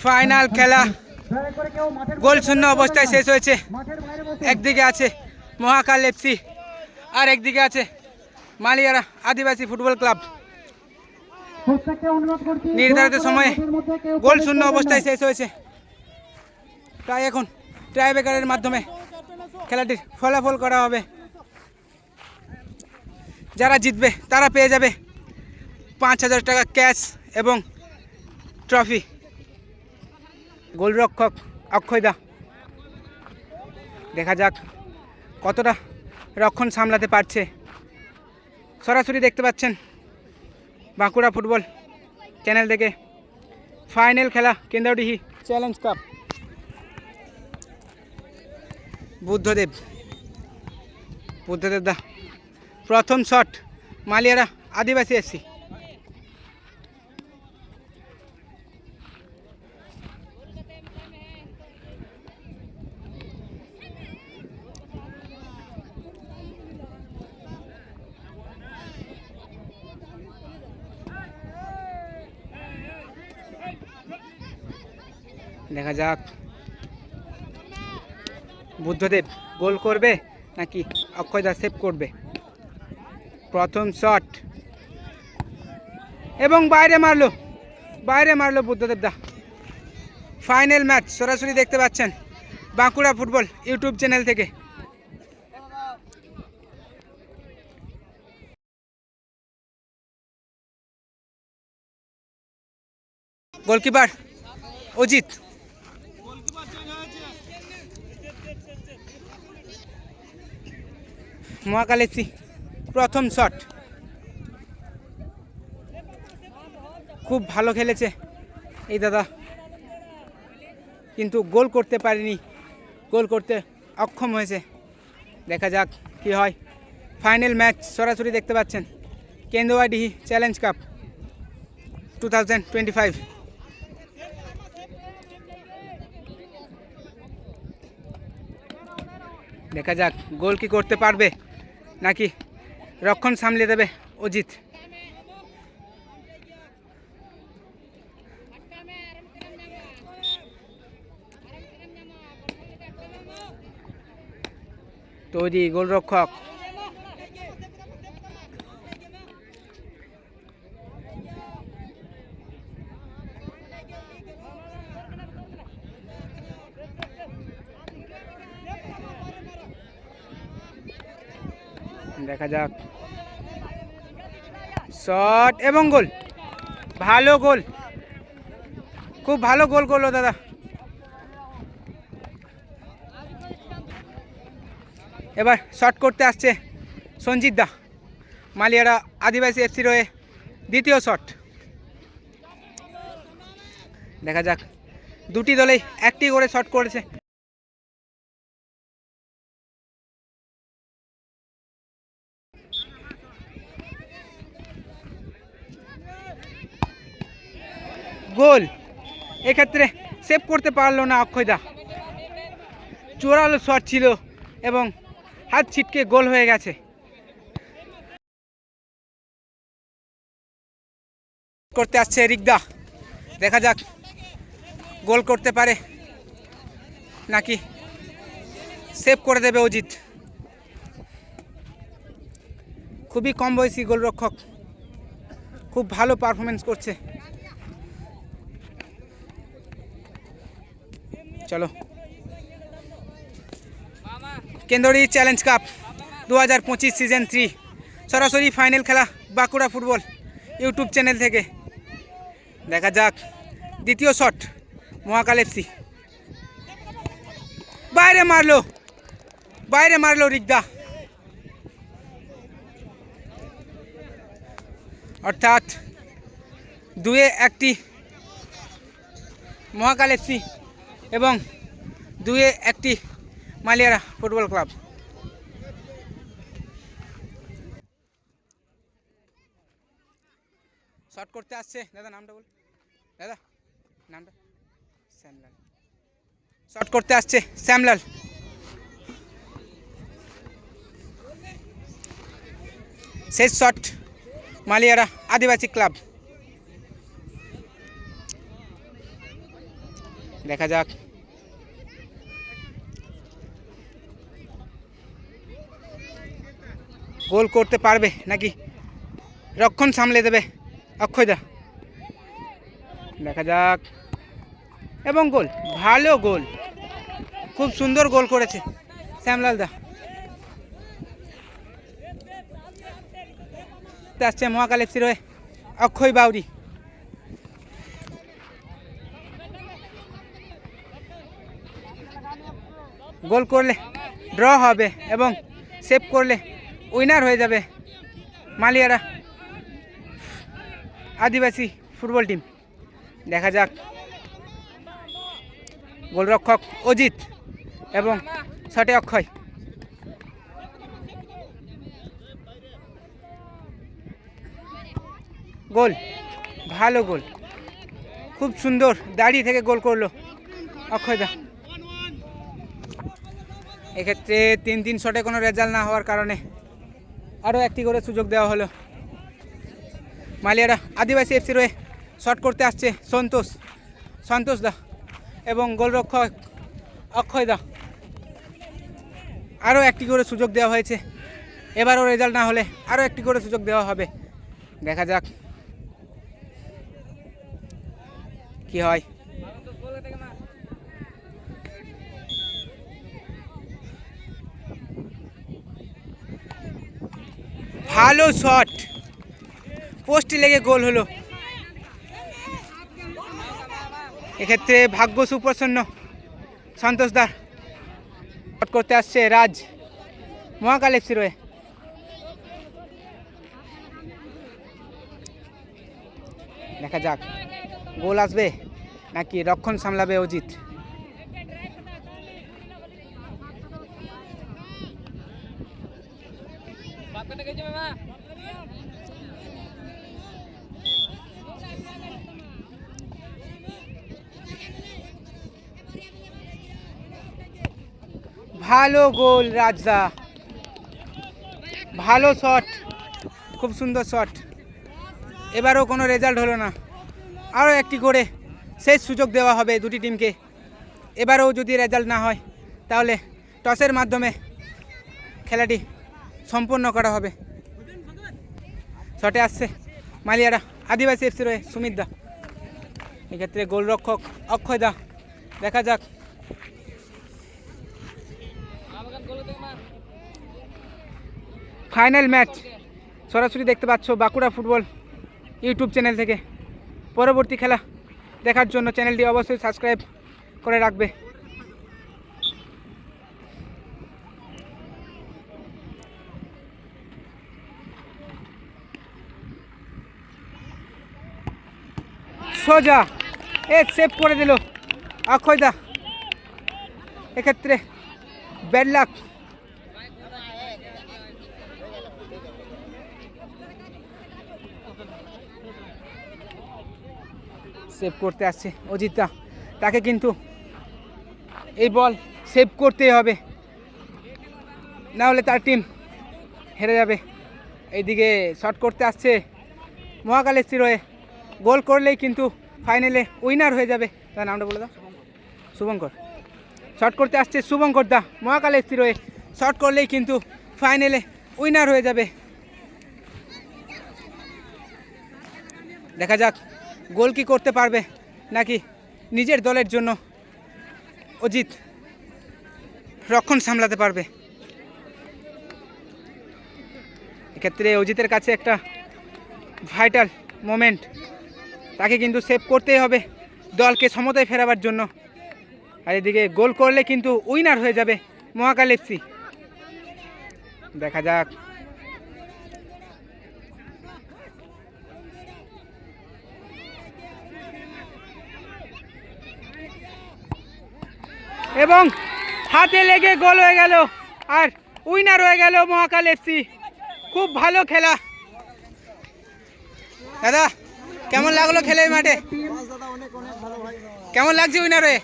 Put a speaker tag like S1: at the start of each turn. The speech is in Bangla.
S1: ফাইনাল খেলা গোল শূন্য অবস্থায় শেষ হয়েছে। একদিকে আছে মহাকাল এফসি আর একদিকে আছে মালিয়ারা আদিবাসী ফুটবল ক্লাব। নির্ধারিত সময়ে গোল শূন্য অবস্থায় শেষ হয়েছে। তাই এখন টাইব্রেকারের মাধ্যমে খেলাটির ফলাফল করা হবে। যারা জিতবে তারা পেয়ে যাবে 5,000 টাকা ক্যাশ এবং ট্রফি। গোলরক্ষক অক্ষয়দা, দেখা যাক কতটা রক্ষণ সামলাতে পারছে। সরাসরি দেখতে পাচ্ছেন বাঁকুড়া ফুটবল চ্যানেল থেকে ফাইনাল খেলা কেন্দ্রডিহি চ্যালেঞ্জ কাপ। বুদ্ধদেব দা প্রথম শট মালিয়ারা আদিবাসী এফসি। দেখা যাক বুদ্ধদেব গোল করবে নাকি অক্ষয়দা সেভ করবে। প্রথম শট এবং বাইরে মারলো বুদ্ধদেব দা। ফাইনাল ম্যাচ সরাসরি দেখতে পাচ্ছেন বাঁকুড়া ফুটবল ইউটিউব চ্যানেল থেকে। গোলকিপার অজিত। মহাকাল এফসি প্রথম শট, খুব ভালো খেলেছে এই দাদা, কিন্তু গোল করতে পারেনি, গোল করতে অক্ষম হয়েছে। দেখা যাক কি হয়। ফাইনাল ম্যাচ সরাসরি দেখতে পাচ্ছেন কেন্দুয়াডিহি চ্যালেঞ্জ কাপ 2025। দেখা যাক গোল কি করতে পারবে নাকি রক্ষণ সামলে দেবে অজিত। তৈরি গোলরক্ষক, দেখা যাক শট এবং গোল। ভালো গোল, খুব ভালো গোল করলো দাদা। এবার শট করতে আসছে সঞ্জিত দা, মালিয়ারা আদিবাসী এফসি রয়ে দ্বিতীয় শট। দেখা যাক দুটি দলেই একটি করে শট করেছে। গোল, এক্ষেত্রে সেভ করতে পারলো না অক্ষয়দা। জোরালো শট ছিল এবং হাত ছিটকে গোল হয়ে গেছে। করতে আসছে রিকদা, দেখা যাক গোল করতে পারে নাকি সেভ করে দেবে অজিত। খুবই কম বয়সী গোলরক্ষক, খুব ভালো পারফরমেন্স করছে। চলো কেন্দ্রডিহি চ্যালেঞ্জ কাপ 2025 সিজন 3 সরাসরি ফাইনাল খেলা বাঁকুড়া ফুটবল ইউটিউব চ্যানেল থেকে। দেখা যাক দ্বিতীয় শট মহাকাল এফসি। বাইরে মারলো রিকদা। অর্থাৎ 2-1 মহাকাল এফসি এবং 2-1 মালিয়ারা ফুটবল ক্লাব। শট করতে আসছে দাদা, নামটা বল দাদা, নামটা শ্যামলাল। শট করতে আসছে শ্যামলাল। শেষ শট মালিয়ারা আদিবাসী ক্লাব। দেখা যাক। গোল করতে পারবে নাকি রক্ষণ সামলে দেবে অক্ষয়দা, দেখা যাক। এবং গোল, ভালো গোল, খুব সুন্দর গোল করেছে শ্যামলাল দা। আসছে মহাকাল এফসির হয়ে অক্ষয় বাউরি। গোল করলে ড্র হবে এবং সেভ করলে উইনার হয়ে যাবে মালিয়ারা আদিবাসী ফুটবল টিম। দেখা যাক। গোলরক্ষক অজিত এবং শটে অক্ষয়। গোল, ভালো গোল, খুব সুন্দর দাঁড়িয়ে থেকে গোল করলো অক্ষয়দা। এক্ষেত্রে 3-3 শটে কোনো রেজাল্ট না হওয়ার কারণে আরও একটি করে সুযোগ দেওয়া হলো। মালিয়ারা আদিবাসী এফসি রয়ে শট করতে আসছে সন্তোষ দা এবং গোলরক্ষক অক্ষয় দা। আরও একটি করে সুযোগ দেওয়া হয়েছে, এবারও রেজাল্ট না হলে আরও একটি করে সুযোগ দেওয়া হবে। দেখা যাক কি হয়। ভালো শট, পোস্টে লেগে গোল হলো। এক্ষেত্রে ভাগ্য সুপ্রসন্ন সন্তোষ দা। শট করতে আসছে রাজ মহাকাল এফসি রয়ে। দেখা যাক গোল আসবে নাকি রক্ষণ সামলাবে অজিত। ভালো গোল রাজদা, ভালো শট, খুব সুন্দর শট। এবারও কোনো রেজাল্ট হলো না, আরও একটি করে শেষ সুযোগ দেওয়া হবে দুটি টিমকে। এবারেও যদি রেজাল্ট না হয় তাহলে টসের মাধ্যমে খেলাটি সম্পন্ন করা হবে। শটে আসছে মালিয়ারা আদিবাসী এফসি রয়ে সুমিত দা। এক্ষেত্রে গোলরক্ষক অক্ষয় দা। দেখা যাক। ফাইনাল ম্যাচ সরাসরি দেখতে পাচ্ছ বাঁকুড়া ফুটবল ইউটিউব চ্যানেল থেকে। পরবর্তী খেলা দেখার জন্য চ্যানেলটি অবশ্যই সাবস্ক্রাইব করে রাখবে। সোজা সেভ করে দিল অক্ষয় দা। এক্ষেত্রে ব্যাড লাক। সেভ করতে আসছে অজিত দা, তাকে কিন্তু এই বল সেভ করতেই হবে, না হলে তার টিম হেরে যাবে। এইদিকে শট করতে আসছে মহাকাল এফসি রয়ে। গোল করলেই কিন্তু ফাইনালে উইনার হয়ে যাবে। তার নামটা বলে দাও। শুভঙ্কর। শট করতে আসছে শুভঙ্কর দা মহাকাল এফসি রয়ে। শট করলেই কিন্তু ফাইনালে উইনার হয়ে যাবে। দেখা যাক গোল কি করতে পারবে নাকি নিজের দলের জন্য অজিত রক্ষণ সামলাতে পারবে। এক্ষেত্রে অজিতের কাছে একটা ভাইটাল মোমেন্ট, তাকে কিন্তু সেভ করতেই হবে দলকে সমতায় ফেরাবার জন্য। আর এদিকে গোল করলে কিন্তু উইনার হয়ে যাবে মহাকাল এফসি। দেখা যাক। এবং হাতে লেগে গোল হয়ে গেল আর উইনার হয়ে গেল মহাকাল এফসি। খুব ভালো খেলা দাদা, কেমন লাগলো খেলে মাঠে? কেমন লাগছে উইনার হয়ে?